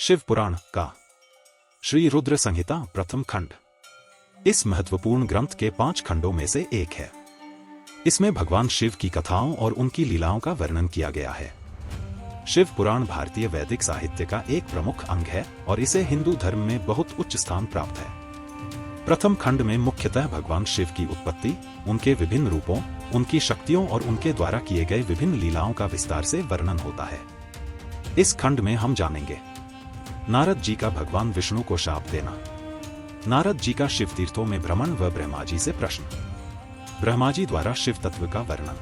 शिव पुराण का श्री रुद्र संहिता प्रथम खंड इस महत्वपूर्ण ग्रंथ के 5 खंडों में से एक है। इसमें भगवान शिव की कथाओं और उनकी लीलाओं का वर्णन किया गया है। शिव पुराण भारतीय वैदिक साहित्य का एक प्रमुख अंग है और इसे हिंदू धर्म में बहुत उच्च स्थान प्राप्त है। प्रथम खंड में मुख्यतः भगवान शिव की उत्पत्ति, उनके विभिन्न रूपों, उनकी शक्तियों और उनके द्वारा किए गए विभिन्न लीलाओं का विस्तार से वर्णन होता है। इस खंड में हम जानेंगे नारद जी का भगवान विष्णु को शाप देना, नारद जी का शिव तीर्थों में भ्रमण व ब्रह्मा जी से प्रश्न, ब्रह्मा जी द्वारा शिव तत्व का वर्णन,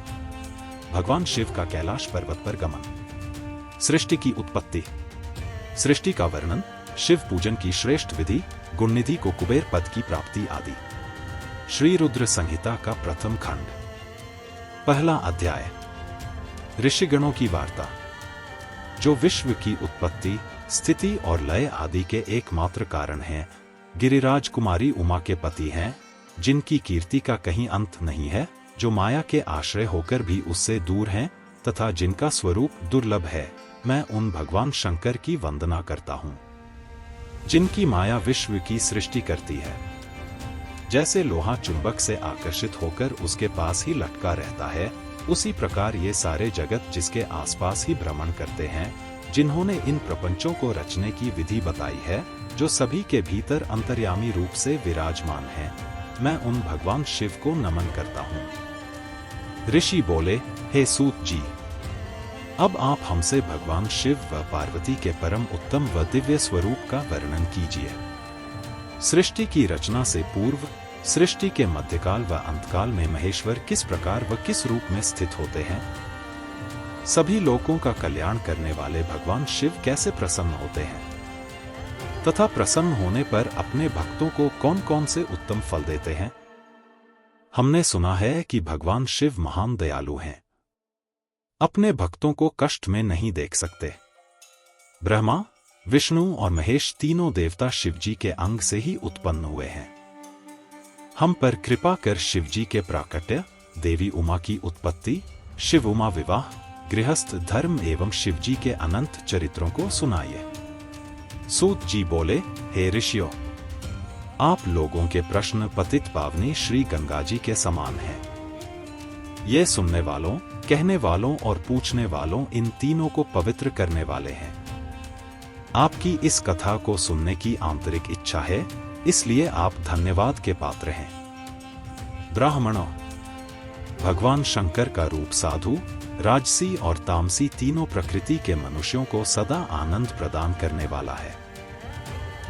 भगवान शिव का कैलाश पर्वत पर गमन, सृष्टि की उत्पत्ति, सृष्टि का वर्णन, शिव पूजन की श्रेष्ठ विधि, गुणनिधि को कुबेर पद की प्राप्ति आदि। श्री रुद्र संहिता का प्रथम खंड। पहला अध्याय, ऋषिगणों की वार्ता। जो विश्व की उत्पत्ति, स्थिति और लय आदि के एकमात्र कारण हैं, गिरिराज कुमारी उमा के पति हैं, जिनकी कीर्ति का कहीं अंत नहीं है, जो माया के आश्रय होकर भी उससे दूर हैं तथा जिनका स्वरूप दुर्लभ है, मैं उन भगवान शंकर की वंदना करता हूँ, जिनकी माया विश्व की सृष्टि करती है। जैसे लोहा चुंबक से आकर्षित होकर उसके पास ही लटका रहता है, उसी प्रकार ये सारे जगत जिसके आसपास ही भ्रमण करते हैं, जिन्होंने इन प्रपंचों को रचने की विधि बताई है, जो सभी के भीतर अंतर्यामी रूप से विराजमान है, मैं उन भगवान शिव को नमन करता हूँ। ऋषि बोले, हे सूत जी, अब आप हमसे भगवान शिव व पार्वती के परम उत्तम व दिव्य स्वरूप का वर्णन कीजिए। सृष्टि की रचना से पूर्व, सृष्टि के मध्यकाल व अंतकाल में महेश्वर किस प्रकार व किस रूप में स्थित होते हैं? सभी लोगों का कल्याण करने वाले भगवान शिव कैसे प्रसन्न होते हैं तथा प्रसन्न होने पर अपने भक्तों को कौन कौन से उत्तम फल देते हैं? हमने सुना है कि भगवान शिव महान दयालु हैं, अपने भक्तों को कष्ट में नहीं देख सकते। ब्रह्मा, विष्णु और महेश तीनों देवता शिवजी के अंग से ही उत्पन्न हुए हैं। हम पर कृपा कर शिवजी के प्राकट्य, देवी उमा की उत्पत्ति, शिव उमा विवाह, गृहस्थ धर्म एवं शिवजी के अनंत चरित्रों को सुनाइए। सूत जी बोले, हे ऋषियों, आप लोगों के प्रश्न पतित पावनी श्री गंगा जी के समान हैं। ये सुनने वालों, कहने वालों और पूछने वालों इन तीनों को पवित्र करने वाले हैं। आपकी इस कथा को सुनने की आंतरिक इच्छा है, इसलिए आप धन्यवाद के पात्र हैं। ब्राह्मणों, भगवान शंकर का रूप साधु, राजसी और तामसी तीनों प्रकृति के मनुष्यों को सदा आनंद प्रदान करने वाला है।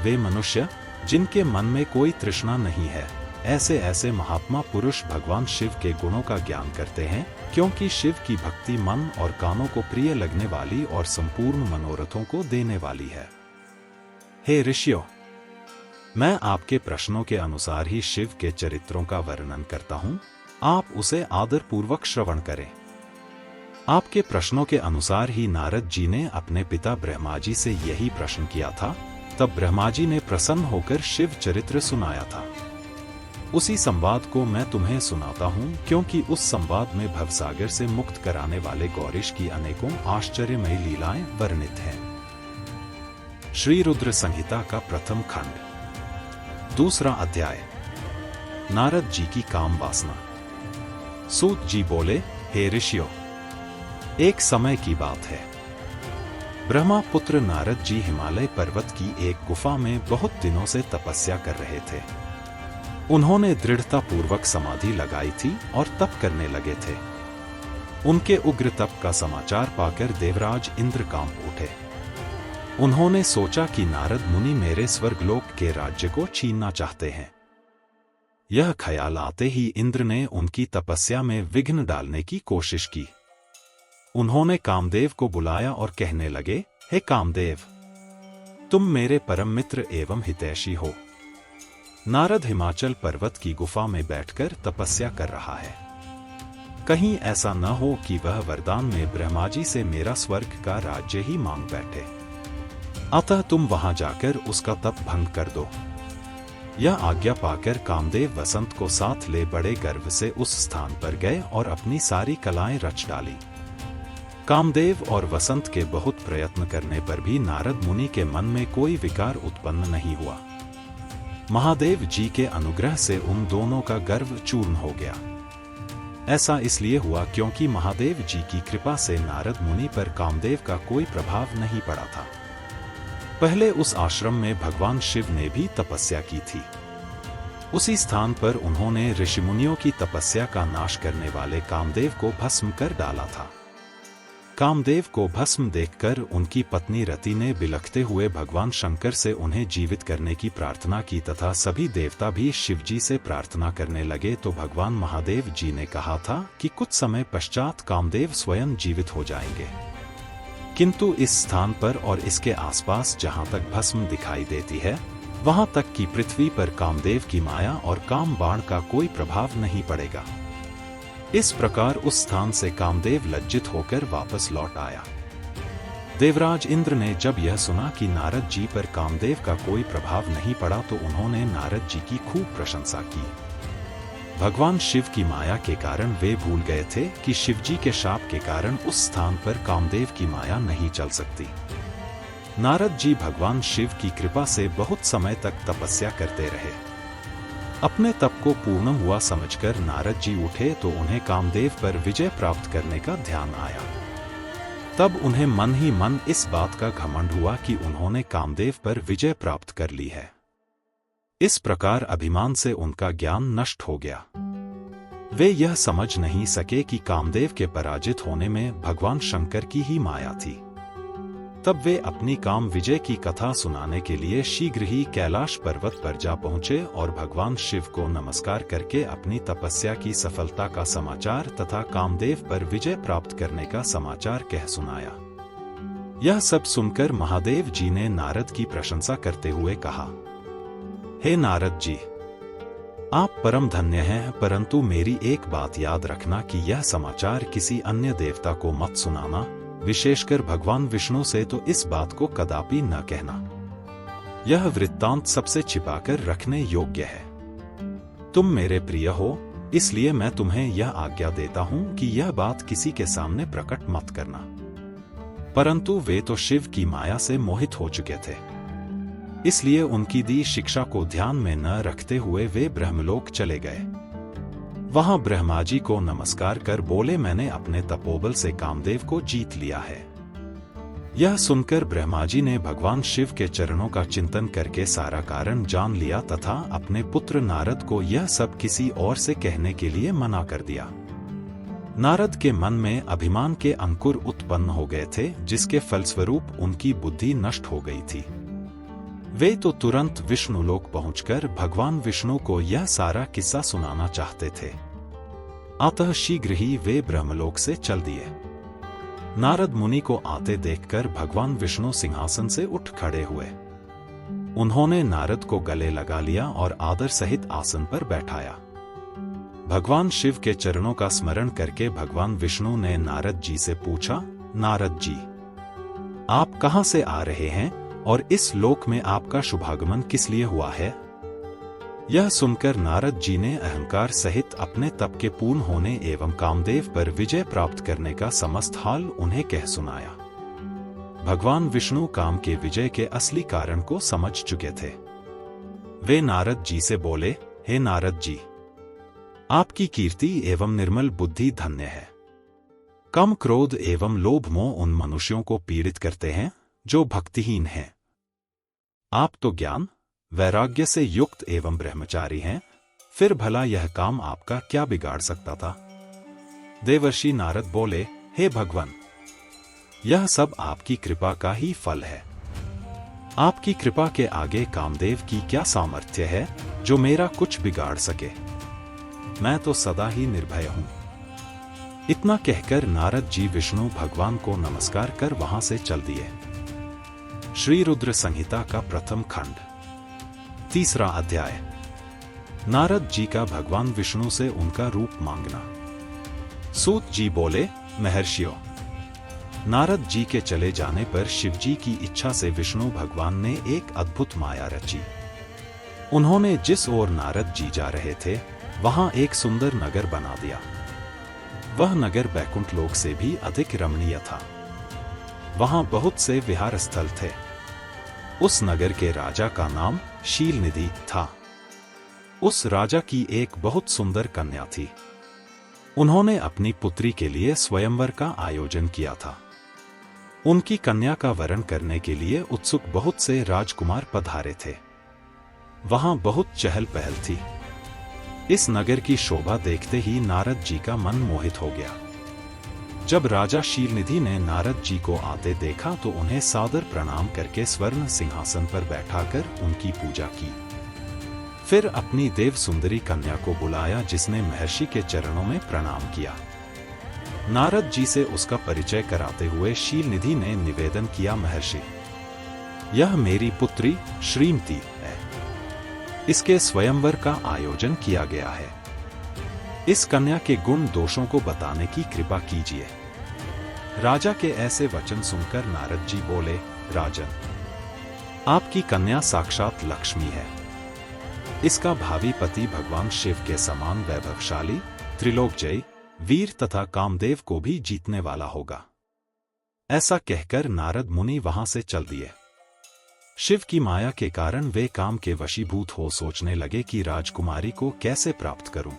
वे मनुष्य जिनके मन में कोई तृष्णा नहीं है, ऐसे महात्मा पुरुष भगवान शिव के गुणों का ज्ञान करते हैं, क्योंकि शिव की भक्ति मन और कानों को प्रिय लगने वाली और संपूर्ण मनोरथों को देने वाली है। हे ऋषियों, मैं आपके प्रश्नों के अनुसार ही शिव के चरित्रों का वर्णन करता हूं, आप उसे आदर पूर्वक श्रवण करें। आपके प्रश्नों के अनुसार ही नारद जी ने अपने पिता ब्रह्मा जी से यही प्रश्न किया था, तब ब्रह्मा जी ने प्रसन्न होकर शिव चरित्र सुनाया था। उसी संवाद को मैं तुम्हें सुनाता हूं, क्योंकि उस संवाद में भवसागर से मुक्त कराने वाले गौरीश की अनेकों आश्चर्यमयी लीलाएं वर्णित हैं। श्री रुद्र संहिता का प्रथम खंड। दूसरा अध्याय, नारद जी की काम वासना। सूत जी बोले, हे ऋषियों, एक समय की बात है, ब्रह्मा पुत्र नारद जी हिमालय पर्वत की एक गुफा में बहुत दिनों से तपस्या कर रहे थे। उन्होंने दृढ़ता पूर्वक समाधि लगाई थी और तप करने लगे थे। उनके उग्र तप का समाचार पाकर देवराज इंद्र कांप उठे। उन्होंने सोचा कि नारद मुनि मेरे स्वर्गलोक के राज्य को छीनना चाहते हैं। यह ख्याल आते ही इंद्र ने उनकी तपस्या में विघ्न डालने की कोशिश की। उन्होंने कामदेव को बुलाया और कहने लगे, हे कामदेव, तुम मेरे परम मित्र एवं हितैषी हो। नारद हिमाचल पर्वत की गुफा में बैठकर तपस्या कर रहा है। कहीं ऐसा न हो कि वह वरदान में ब्रह्मा जी से मेरा स्वर्ग का राज्य ही मांग बैठे। अतः तुम वहां जाकर उसका तप भंग कर दो। यह आज्ञा पाकर कामदेव वसंत को साथ ले बड़े गर्व से उस स्थान पर गए और अपनी सारी कलाएं रच डाली। कामदेव और वसंत के बहुत प्रयत्न करने पर भी नारद मुनि के मन में कोई विकार उत्पन्न नहीं हुआ। महादेव जी के अनुग्रह से उन दोनों का गर्व चूर्ण हो गया। ऐसा इसलिए हुआ क्योंकि महादेव जी की कृपा से नारद मुनि पर कामदेव का कोई प्रभाव नहीं पड़ा था। पहले उस आश्रम में भगवान शिव ने भी तपस्या की थी। उसी स्थान पर उन्होंने ऋषिमुनियों की तपस्या का नाश करने वाले कामदेव को भस्म कर डाला था। कामदेव को भस्म देखकर उनकी पत्नी रति ने बिलखते हुए भगवान शंकर से उन्हें जीवित करने की प्रार्थना की तथा सभी देवता भी शिव जी से प्रार्थना करने लगे तो भगवान महादेव जी ने कहा था कि कुछ समय पश्चात कामदेव स्वयं जीवित हो जाएंगे। किंतु इस स्थान पर और इसके आसपास जहां तक भस्म दिखाई देती है वहां तक की पृथ्वी पर कामदेव की माया और काम बाण का कोई प्रभाव नहीं पड़ेगा। इस प्रकार उस स्थान से कामदेव लज्जित होकर वापस लौट आया। देवराज इंद्र ने जब यह सुना कि नारद जी पर कामदेव का कोई प्रभाव नहीं पड़ा तो उन्होंने नारद जी की खूब प्रशंसा की। भगवान शिव की माया के कारण वे भूल गए थे कि शिव जी के शाप के कारण उस स्थान पर कामदेव की माया नहीं चल सकती। नारद जी भगवान शिव की कृपा से बहुत समय तक तपस्या करते रहे। अपने तप को पूर्ण हुआ समझकर नारद जी उठे तो उन्हें कामदेव पर विजय प्राप्त करने का ध्यान आया। तब उन्हें मन ही मन इस बात का घमंड हुआ कि उन्होंने कामदेव पर विजय प्राप्त कर ली है। इस प्रकार अभिमान से उनका ज्ञान नष्ट हो गया। वे यह समझ नहीं सके कि कामदेव के पराजित होने में भगवान शंकर की ही माया थी। तब वे अपनी काम विजय की कथा सुनाने के लिए शीघ्र ही कैलाश पर्वत पर जा पहुंचे और भगवान शिव को नमस्कार करके अपनी तपस्या की सफलता का समाचार तथा कामदेव पर विजय प्राप्त करने का समाचार कह सुनाया। यह सब सुनकर महादेव जी ने नारद की प्रशंसा करते हुए कहा, हे नारद जी, आप परम धन्य हैं, परंतु मेरी एक बात याद रखना कि यह समाचार किसी अन्य देवता को मत सुनाना, विशेषकर भगवान विष्णु से तो इस बात को कदापि न कहना। यह वृत्तांत सबसे छिपाकर रखने योग्य है। तुम मेरे प्रिय हो, इसलिए मैं तुम्हें यह आज्ञा देता हूं कि यह बात किसी के सामने प्रकट मत करना। परंतु वे तो शिव की माया से मोहित हो चुके थे, इसलिए उनकी दी शिक्षा को ध्यान में न रखते हुए वे ब्रह्मलोक चले गए। वहां ब्रह्मा जी को नमस्कार कर बोले, मैंने अपने तपोबल से कामदेव को जीत लिया है। यह सुनकर ब्रह्मा जी ने भगवान शिव के चरणों का चिंतन करके सारा कारण जान लिया तथा अपने पुत्र नारद को यह सब किसी और से कहने के लिए मना कर दिया। नारद के मन में अभिमान के अंकुर उत्पन्न हो गए थे, जिसके फलस्वरूप उनकी बुद्धि नष्ट हो गई थी। वे तो तुरंत विष्णुलोक पहुंचकर भगवान विष्णु को यह सारा किस्सा सुनाना चाहते थे। अतः शीघ्र ही वे ब्रह्मलोक से चल दिए। नारद मुनि को आते देखकर भगवान विष्णु सिंहासन से उठ खड़े हुए। उन्होंने नारद को गले लगा लिया और आदर सहित आसन पर बैठाया। भगवान शिव के चरणों का स्मरण करके भगवान विष्णु ने नारद जी से पूछा, नारद जी, आप कहां से आ रहे हैं और इस लोक में आपका शुभागमन किस लिए हुआ है? यह सुनकर नारद जी ने अहंकार सहित अपने तप के पूर्ण होने एवं कामदेव पर विजय प्राप्त करने का समस्त हाल उन्हें कह सुनाया। भगवान विष्णु काम के विजय के असली कारण को समझ चुके थे। वे नारद जी से बोले, हे नारद जी, आपकी कीर्ति एवं निर्मल बुद्धि धन्य है। कम क्रोध एवं लोभ मोह उन मनुष्यों को पीड़ित करते हैं जो भक्तिहीन हैं। आप तो ज्ञान वैराग्य से युक्त एवं ब्रह्मचारी हैं, फिर भला यह काम आपका क्या बिगाड़ सकता था? देवर्षि नारद बोले, हे भगवान, यह सब आपकी कृपा का ही फल है। आपकी कृपा के आगे कामदेव की क्या सामर्थ्य है जो मेरा कुछ बिगाड़ सके? मैं तो सदा ही निर्भय हूं। इतना कहकर नारद जी विष्णु भगवान को नमस्कार कर वहां से चल दिए। श्री रुद्र संहिता का प्रथम खंड, तीसरा अध्याय। नारद जी का भगवान विष्णु से उनका रूप मांगना। सूत जी बोले, महर्षियों, नारद जी के चले जाने पर शिव जी की इच्छा से विष्णु भगवान ने एक अद्भुत माया रची। उन्होंने जिस ओर नारद जी जा रहे थे वहां एक सुंदर नगर बना दिया। वह नगर बैकुंठ लोक से भी अधिक रमणीय था। वहां बहुत से विहार स्थल थे। उस नगर के राजा का नाम शीलनिधि था। उस राजा की एक बहुत सुंदर कन्या थी। उन्होंने अपनी पुत्री के लिए स्वयंवर का आयोजन किया था। उनकी कन्या का वरण करने के लिए उत्सुक बहुत से राजकुमार पधारे थे। वहां बहुत चहल पहल थी। इस नगर की शोभा देखते ही नारद जी का मन मोहित हो गया। जब राजा शीलनिधि ने नारद जी को आते देखा तो उन्हें सादर प्रणाम करके स्वर्ण सिंहासन पर बैठाकर उनकी पूजा की। फिर अपनी देव सुंदरी कन्या को बुलाया, जिसने महर्षि के चरणों में प्रणाम किया। नारद जी से उसका परिचय कराते हुए शीलनिधि ने निवेदन किया, महर्षि, यह मेरी पुत्री श्रीमती है। इसके स्वयंवर का आयोजन किया गया है। इस कन्या के गुण दोषों को बताने की कृपा कीजिए। राजा के ऐसे वचन सुनकर नारद जी बोले, राजन, आपकी कन्या साक्षात लक्ष्मी है। इसका भावी पति भगवान शिव के समान वैभवशाली, त्रिलोकजयी, वीर तथा कामदेव को भी जीतने वाला होगा। ऐसा कहकर नारद मुनि वहां से चल दिए। शिव की माया के कारण वे काम के वशीभूत हो सोचने लगे कि राजकुमारी को कैसे प्राप्त करूं।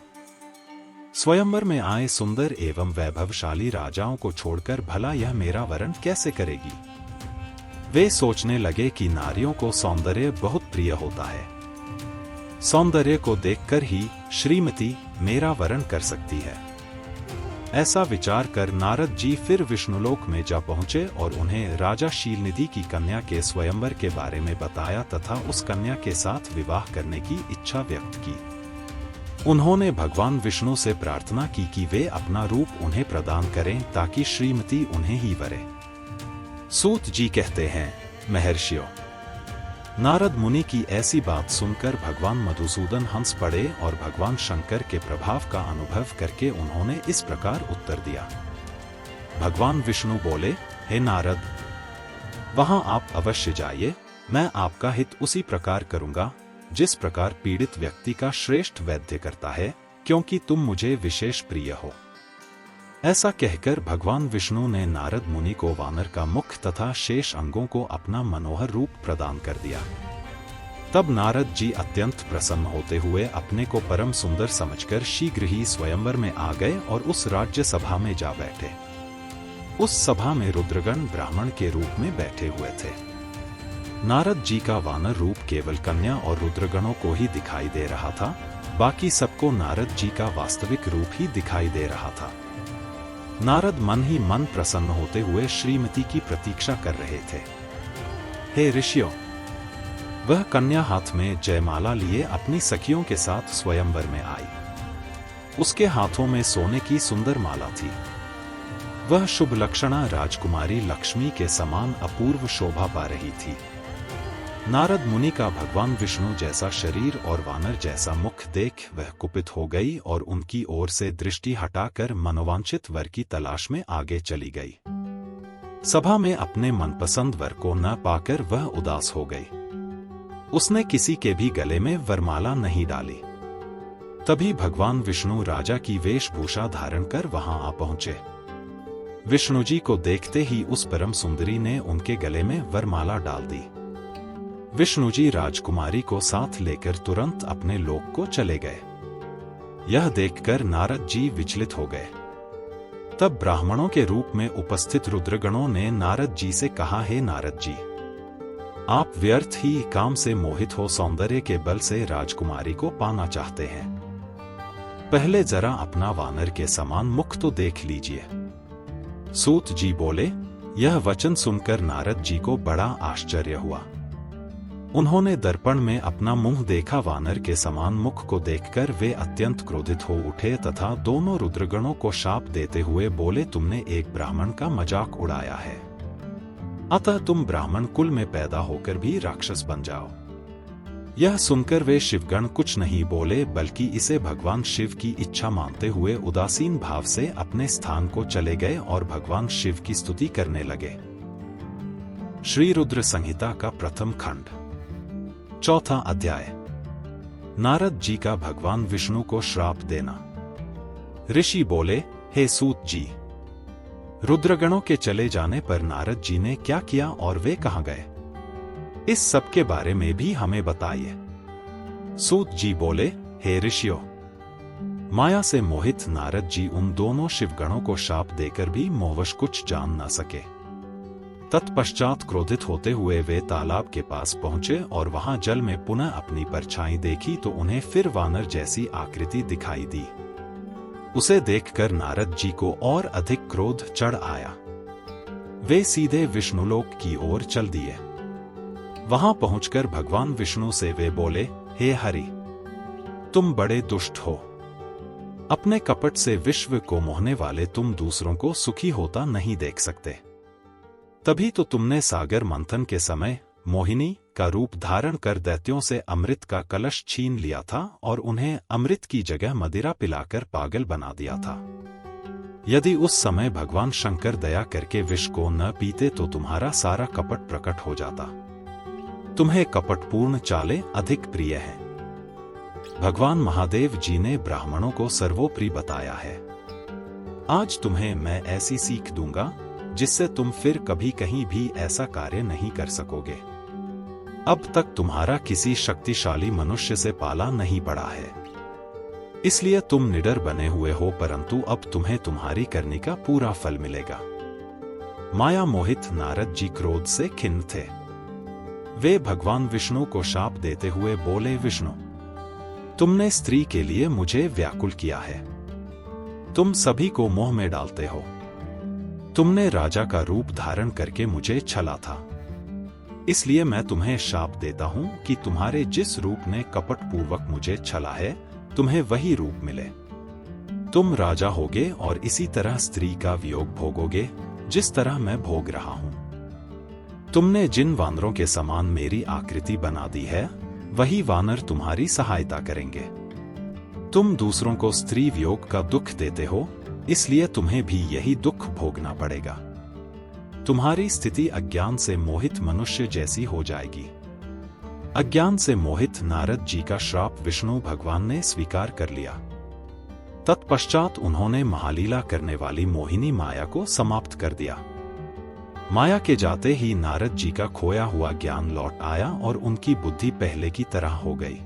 स्वयंवर में आए सुंदर एवं वैभवशाली राजाओं को छोड़कर भला यह मेरा वरण कैसे करेगी। वे सोचने लगे कि नारियों को सौंदर्य बहुत प्रिय होता है। सौंदर्य को देखकर ही श्रीमती मेरा वरण कर सकती है। ऐसा विचार कर नारद जी फिर विष्णुलोक में जा पहुंचे और उन्हें राजा शीलनिधि की कन्या के स्वयंवर के बारे में बताया तथा उस कन्या के साथ विवाह करने की इच्छा व्यक्त की। उन्होंने भगवान विष्णु से प्रार्थना की कि वे अपना रूप उन्हें प्रदान करें ताकि श्रीमती उन्हें ही वरे। सूत जी कहते हैं, महर्षियों, नारद मुनि की ऐसी बात सुनकर भगवान मधुसूदन हंस पड़े और भगवान शंकर के प्रभाव का अनुभव करके उन्होंने इस प्रकार उत्तर दिया। भगवान विष्णु बोले, हे नारद, वहां आप अवश्य जाइए। मैं आपका हित उसी प्रकार करूंगा जिस प्रकार पीड़ित व्यक्ति का श्रेष्ठ वैद्य करता है, क्योंकि तुम मुझे विशेष प्रिय हो। ऐसा कहकर भगवान विष्णु ने नारद मुनि को वानर का मुख तथा शेष अंगों को अपना मनोहर रूप प्रदान कर दिया। तब नारद जी अत्यंत प्रसन्न होते हुए अपने को परम सुंदर समझकर शीघ्र ही स्वयंवर में आ गए और उस राज्य सभा में जा बैठे। उस सभा में रुद्रगण ब्राह्मण के रूप में बैठे हुए थे। नारद जी का वानर रूप केवल कन्या और रुद्रगणों को ही दिखाई दे रहा था, बाकी सबको नारद जी का वास्तविक रूप ही दिखाई दे रहा था। नारद मन ही मन प्रसन्न होते हुए श्रीमती की प्रतीक्षा कर रहे थे। हे ऋषियों, वह कन्या हाथ में जयमाला लिए अपनी सखियों के साथ स्वयंवर में आई। उसके हाथों में सोने की सुंदर माला थी। वह शुभ लक्षणा राजकुमारी लक्ष्मी के समान अपूर्व शोभा पा रही थी। नारद मुनि का भगवान विष्णु जैसा शरीर और वानर जैसा मुख देख वह कुपित हो गई और उनकी ओर से दृष्टि हटाकर मनोवांछित वर की तलाश में आगे चली गई। सभा में अपने मनपसंद वर को न पाकर वह उदास हो गई। उसने किसी के भी गले में वरमाला नहीं डाली। तभी भगवान विष्णु राजा की वेशभूषा धारण कर वहां आ पहुंचे। विष्णु जी को देखते ही उस परम सुंदरी ने उनके गले में वरमाला डाल दी। विष्णु जी राजकुमारी को साथ लेकर तुरंत अपने लोक को चले गए। यह देखकर नारद जी विचलित हो गए। तब ब्राह्मणों के रूप में उपस्थित रुद्रगणों ने नारद जी से कहा, हे नारद जी, आप व्यर्थ ही काम से मोहित हो सौंदर्य के बल से राजकुमारी को पाना चाहते हैं। पहले जरा अपना वानर के समान मुख तो देख लीजिए। सूत जी बोले, यह वचन सुनकर नारद जी को बड़ा आश्चर्य हुआ। उन्होंने दर्पण में अपना मुंह देखा। वानर के समान मुख को देखकर वे अत्यंत क्रोधित हो उठे तथा दोनों रुद्रगणों को शाप देते हुए बोले, तुमने एक ब्राह्मण का मजाक उड़ाया है, अतः तुम ब्राह्मण कुल में पैदा होकर भी राक्षस बन जाओ। यह सुनकर वे शिवगण कुछ नहीं बोले, बल्कि इसे भगवान शिव की इच्छा मानते हुए उदासीन भाव से अपने स्थान को चले गए और भगवान शिव की स्तुति करने लगे। श्री रुद्र संहिता का प्रथम खंड, चौथा अध्याय। नारद जी का भगवान विष्णु को श्राप देना। ऋषि बोले, हे सूत जी, रुद्रगणों के चले जाने पर नारद जी ने क्या किया और वे कहां गए, इस सब के बारे में भी हमें बताइए। सूत जी बोले, हे ऋषियों, माया से मोहित नारद जी उन दोनों शिवगणों को शाप देकर भी मोहवश कुछ जान न सके। तत्पश्चात क्रोधित होते हुए वे तालाब के पास पहुंचे और वहां जल में पुनः अपनी परछाई देखी तो उन्हें फिर वानर जैसी आकृति दिखाई दी। उसे देखकर नारद जी को और अधिक क्रोध चढ़ आया। वे सीधे विष्णुलोक की ओर चल दिए। वहां पहुंचकर भगवान विष्णु से वे बोले, हे हरि, तुम बड़े दुष्ट हो। अपने कपट से विश्व को मोहने वाले तुम दूसरों को सुखी होता नहीं देख सकते। तभी तो तुमने सागर मंथन के समय मोहिनी का रूप धारण कर दैत्यों से अमृत का कलश छीन लिया था और उन्हें अमृत की जगह मदिरा पिलाकर पागल बना दिया था। यदि उस समय भगवान शंकर दया करके विष को न पीते तो तुम्हारा सारा कपट प्रकट हो जाता। तुम्हें कपटपूर्ण चालें अधिक प्रिय हैं। भगवान महादेव जी ने ब्राह्मणों को सर्वोपरि बताया है। आज तुम्हें मैं ऐसी सीख दूंगा जिससे तुम फिर कभी कहीं भी ऐसा कार्य नहीं कर सकोगे। अब तक तुम्हारा किसी शक्तिशाली मनुष्य से पाला नहीं पड़ा है, इसलिए तुम निडर बने हुए हो, परंतु अब तुम्हें तुम्हारी करनी का पूरा फल मिलेगा। माया मोहित नारद जी क्रोध से खिन्न थे। वे भगवान विष्णु को शाप देते हुए बोले, विष्णु, तुमने स्त्री के लिए मुझे व्याकुल किया है। तुम सभी को मोह में डालते हो। तुमने राजा का रूप धारण करके मुझे छला था, इसलिए मैं तुम्हें शाप देता हूं कि तुम्हारे जिस रूप ने कपटपूर्वक मुझे छला है, तुम्हें वही रूप मिले। तुम राजा होगे और इसी तरह स्त्री का वियोग भोगोगे जिस तरह मैं भोग रहा हूं। तुमने जिन वानरों के समान मेरी आकृति बना दी है, वही वानर तुम्हारी सहायता करेंगे। तुम दूसरों को स्त्री वियोग का दुख देते हो, इसलिए तुम्हें भी यही दुख भोगना पड़ेगा। तुम्हारी स्थिति अज्ञान से मोहित मनुष्य जैसी हो जाएगी। अज्ञान से मोहित नारद जी का श्राप विष्णु भगवान ने स्वीकार कर लिया। तत्पश्चात उन्होंने महालीला करने वाली मोहिनी माया को समाप्त कर दिया। माया के जाते ही नारद जी का खोया हुआ ज्ञान लौट आया और उनकी बुद्धि पहले की तरह हो गई।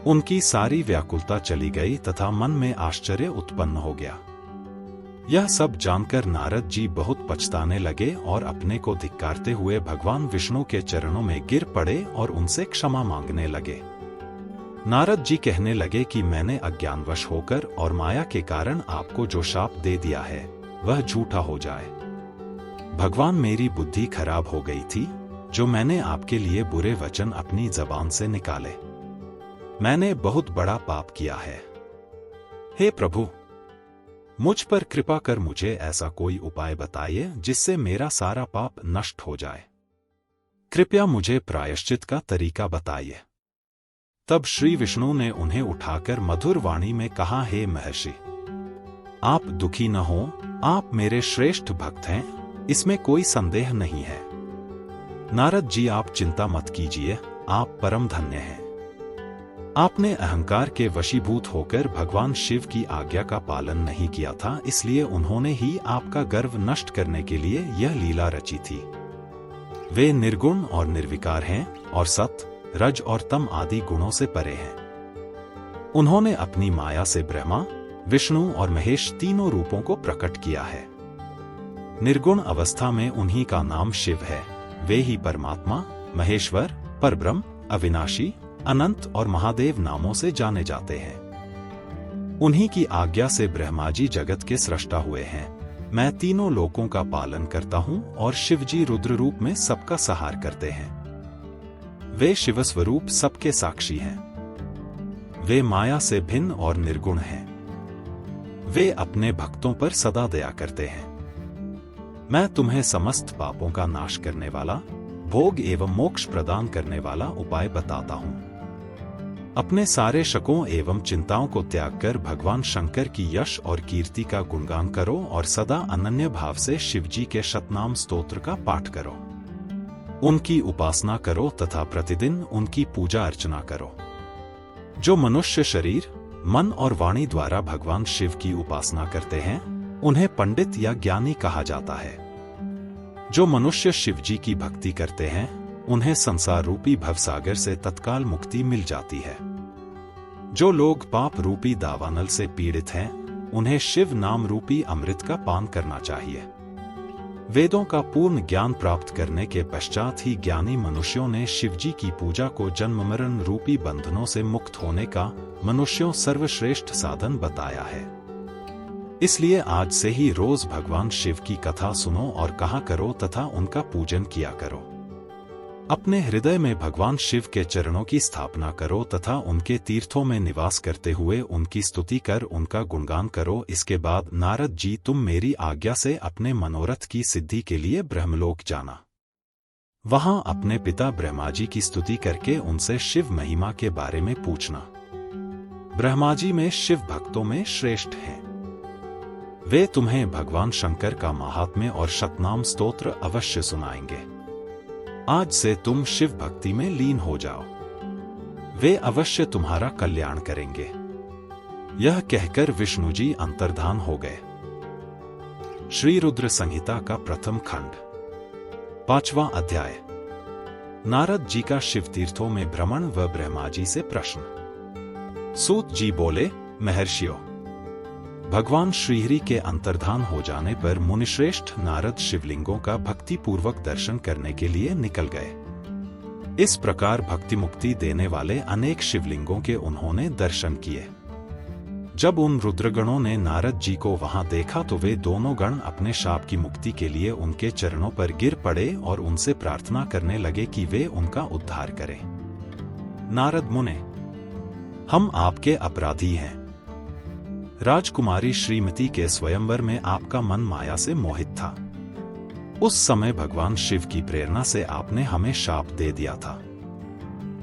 उनकी सारी व्याकुलता चली गई तथा मन में आश्चर्य उत्पन्न हो गया। यह सब जानकर नारद जी बहुत पछताने लगे और अपने को धिक्कारते हुए भगवान विष्णु के चरणों में गिर पड़े और उनसे क्षमा मांगने लगे। नारद जी कहने लगे कि मैंने अज्ञानवश होकर और माया के कारण आपको जो शाप दे दिया है वह झूठा हो जाए। भगवान, मेरी बुद्धि खराब हो गई थी जो मैंने आपके लिए बुरे वचन अपनी जबान से निकाले। मैंने बहुत बड़ा पाप किया है। हे प्रभु, मुझ पर कृपा कर मुझे ऐसा कोई उपाय बताइए जिससे मेरा सारा पाप नष्ट हो जाए। कृपया मुझे प्रायश्चित का तरीका बताइए। तब श्री विष्णु ने उन्हें उठाकर मधुर वाणी में कहा, हे महर्षि, आप दुखी न हो, आप मेरे श्रेष्ठ भक्त हैं, इसमें कोई संदेह नहीं है। नारद जी, आप चिंता मत कीजिए, आप परम धन्य हैं। आपने अहंकार के वशीभूत होकर भगवान शिव की आज्ञा का पालन नहीं किया था, इसलिए उन्होंने ही आपका गर्व नष्ट करने के लिए यह लीला रची थी। वे निर्गुण और निर्विकार हैं और सत, रज और तम आदि गुणों से परे हैं। उन्होंने अपनी माया से ब्रह्मा, विष्णु और महेश तीनों रूपों को प्रकट किया है। निर्गुण अवस्था में उन्हीं का नाम शिव है। वे ही परमात्मा, महेश्वर, परब्रह्म, अविनाशी, अनंत और महादेव नामों से जाने जाते हैं। उन्हीं की आज्ञा से ब्रह्मा जी जगत के सृष्टा हुए हैं। मैं तीनों लोकों का पालन करता हूं और शिवजी रुद्र रूप में सबका संहार करते हैं। वे शिव स्वरूप सबके साक्षी हैं। वे माया से भिन्न और निर्गुण हैं। वे अपने भक्तों पर सदा दया करते हैं। मैं तुम्हें समस्त पापों का नाश करने वाला, भोग एवं मोक्ष प्रदान करने वाला उपाय बताता हूं। अपने सारे शकों एवं चिंताओं को त्याग कर भगवान शंकर की यश और कीर्ति का गुणगान करो और सदा अनन्य भाव से शिवजी के शतनाम स्तोत्र का पाठ करो। उनकी उपासना करो तथा प्रतिदिन उनकी पूजा अर्चना करो। जो मनुष्य शरीर, मन और वाणी द्वारा भगवान शिव की उपासना करते हैं, उन्हें पंडित या ज्ञानी कहा जाता है। जो मनुष्य शिव जी की भक्ति करते हैं, उन्हें संसार रूपी भवसागर से तत्काल मुक्ति मिल जाती है। जो लोग पाप रूपी दावानल से पीड़ित हैं, उन्हें शिव नाम रूपी अमृत का पान करना चाहिए। वेदों का पूर्ण ज्ञान प्राप्त करने के पश्चात ही ज्ञानी मनुष्यों ने शिव जी की पूजा को जन्म मरण रूपी बंधनों से मुक्त होने का मनुष्यों सर्वश्रेष्ठ साधन बताया है। इसलिए आज से ही रोज भगवान शिव की कथा सुनो और कहा करो तथा उनका पूजन किया करो। अपने हृदय में भगवान शिव के चरणों की स्थापना करो तथा उनके तीर्थों में निवास करते हुए उनकी स्तुति कर उनका गुणगान करो। इसके बाद नारद जी, तुम मेरी आज्ञा से अपने मनोरथ की सिद्धि के लिए ब्रह्मलोक जाना। वहां अपने पिता ब्रह्मा जी की स्तुति करके उनसे शिव महिमा के बारे में पूछना। ब्रह्मा जी में शिव भक्तों में श्रेष्ठ हैं। वे तुम्हें भगवान शंकर का महात्म्य और शतनाम स्तोत्र अवश्य सुनाएंगे। आज से तुम शिव भक्ति में लीन हो जाओ, वे अवश्य तुम्हारा कल्याण करेंगे। यह कहकर विष्णु जी अंतर्धान हो गए। श्री रुद्र संहिता का प्रथम खंड, 5वां अध्याय। नारद जी का शिव तीर्थों में भ्रमण व ब्रह्मा जी से प्रश्न। सूत जी बोले, महर्षियों, भगवान श्रीहरि के अंतर्धान हो जाने पर मुनिश्रेष्ठ नारद शिवलिंगों का भक्ति पूर्वक दर्शन करने के लिए निकल गए। इस प्रकार भक्ति मुक्ति देने वाले अनेक शिवलिंगों के उन्होंने दर्शन किए। जब उन रुद्रगणों ने नारद जी को वहां देखा तो वे दोनों गण अपने शाप की मुक्ति के लिए उनके चरणों पर गिर पड़े और उनसे प्रार्थना करने लगे कि वे उनका उद्धार करें। नारद मुने, हम आपके अपराधी हैं। राजकुमारी श्रीमती के स्वयंवर में आपका मन माया से मोहित था। उस समय भगवान शिव की प्रेरणा से आपने हमें शाप दे दिया था।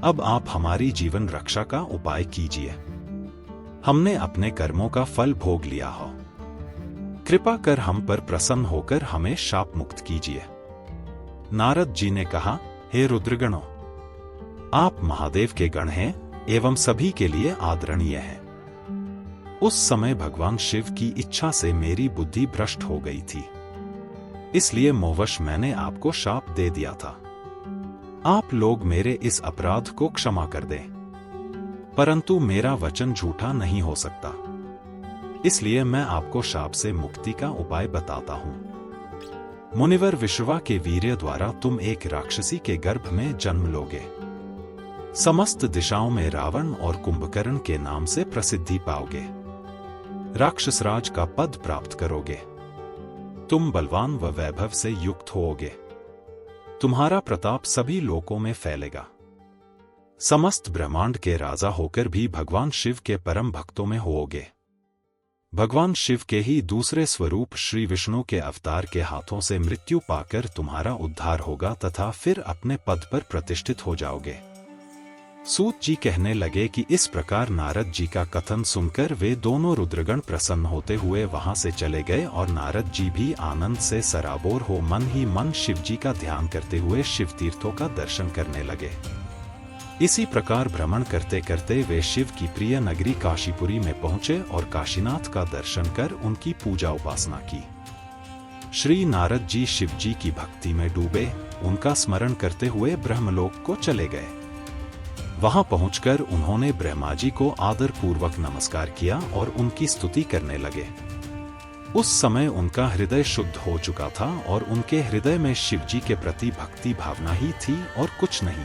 अब आप हमारी जीवन रक्षा का उपाय कीजिए। हमने अपने कर्मों का फल भोग लिया हो। कृपा कर हम पर प्रसन्न होकर हमें शाप मुक्त कीजिए। नारद जी ने कहा, हे रुद्रगणों, आप महादेव के गण हैं एवं सभी के लिए आदरणीय हैं। उस समय भगवान शिव की इच्छा से मेरी बुद्धि भ्रष्ट हो गई थी, इसलिए मोहवश मैंने आपको शाप दे दिया था। आप लोग मेरे इस अपराध को क्षमा कर दें, परंतु मेरा वचन झूठा नहीं हो सकता, इसलिए मैं आपको शाप से मुक्ति का उपाय बताता हूं। मुनिवर विश्रवा के वीर्य द्वारा तुम एक राक्षसी के गर्भ में जन्म लोगे। समस्त दिशाओं में रावण और कुंभकर्ण के नाम से प्रसिद्धि पाओगे। राक्षसराज का पद प्राप्त करोगे। तुम बलवान व वैभव से युक्त होोगे। तुम्हारा प्रताप सभी लोकों में फैलेगा। समस्त ब्रह्मांड के राजा होकर भी भगवान शिव के परम भक्तों में होोगे। भगवान शिव के ही दूसरे स्वरूप श्री विष्णु के अवतार के हाथों से मृत्यु पाकर तुम्हारा उद्धार होगा तथा फिर अपने पद पर प्रतिष्ठित हो जाओगे। सूत जी कहने लगे कि इस प्रकार नारद जी का कथन सुनकर वे दोनों रुद्रगण प्रसन्न होते हुए वहां से चले गए और नारद जी भी आनंद से सराबोर हो मन ही मन शिव जी का ध्यान करते हुए शिव तीर्थों का दर्शन करने लगे। इसी प्रकार भ्रमण करते करते वे शिव की प्रिय नगरी काशीपुरी में पहुंचे और काशीनाथ का दर्शन कर उनकी पूजा उपासना की। श्री नारद जी शिव जी की भक्ति में डूबे, उनका स्मरण करते हुए ब्रह्मलोक को चले गए। वहां पहुंचकर उन्होंने ब्रह्मा जी को आदर पूर्वक नमस्कार किया और उनकी स्तुति करने लगे। उस समय उनका हृदय शुद्ध हो चुका था और उनके हृदय में शिव जी के प्रति भक्ति भावना ही थी और कुछ नहीं।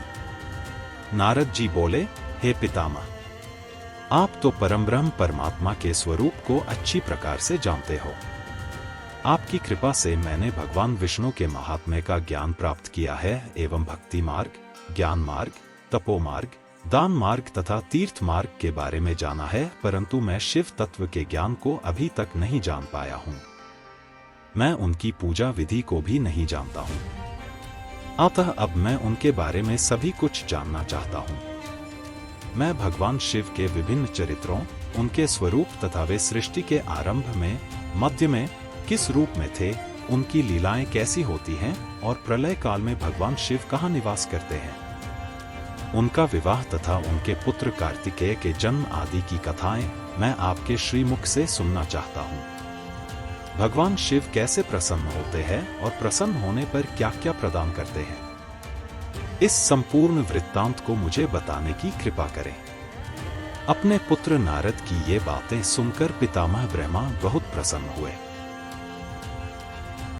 नारद जी बोले, हे पितामह, आप तो परमब्रह्म परमात्मा के स्वरूप को अच्छी प्रकार से जानते हो। आपकी कृपा से मैंने भगवान विष्णु के महात्म्य का ज्ञान प्राप्त किया है एवं भक्ति मार्ग, ज्ञान मार्ग, तपो मार्ग, दान मार्ग तथा तीर्थ मार्ग के बारे में जाना है, परंतु मैं शिव तत्व के ज्ञान को अभी तक नहीं जान पाया हूं। मैं उनकी पूजा विधि को भी नहीं जानता हूं। अतः अब मैं उनके बारे में सभी कुछ जानना चाहता हूं। मैं भगवान शिव के विभिन्न चरित्रों, उनके स्वरूप तथा वे सृष्टि के आरंभ में, मध्य में किस रूप में थे, उनकी लीलाएं कैसी होती हैं और प्रलय काल में भगवान शिव कहाँ निवास करते हैं, उनका विवाह तथा उनके पुत्र कार्तिकेय के जन्म आदि की कथाएं मैं आपके श्रीमुख से सुनना चाहता हूँ। भगवान शिव कैसे प्रसन्न होते हैं और प्रसन्न होने पर क्या क्या प्रदान करते हैं, इस संपूर्ण वृत्तांत को मुझे बताने की कृपा करें। अपने पुत्र नारद की ये बातें सुनकर पितामह ब्रह्मा बहुत प्रसन्न हुए।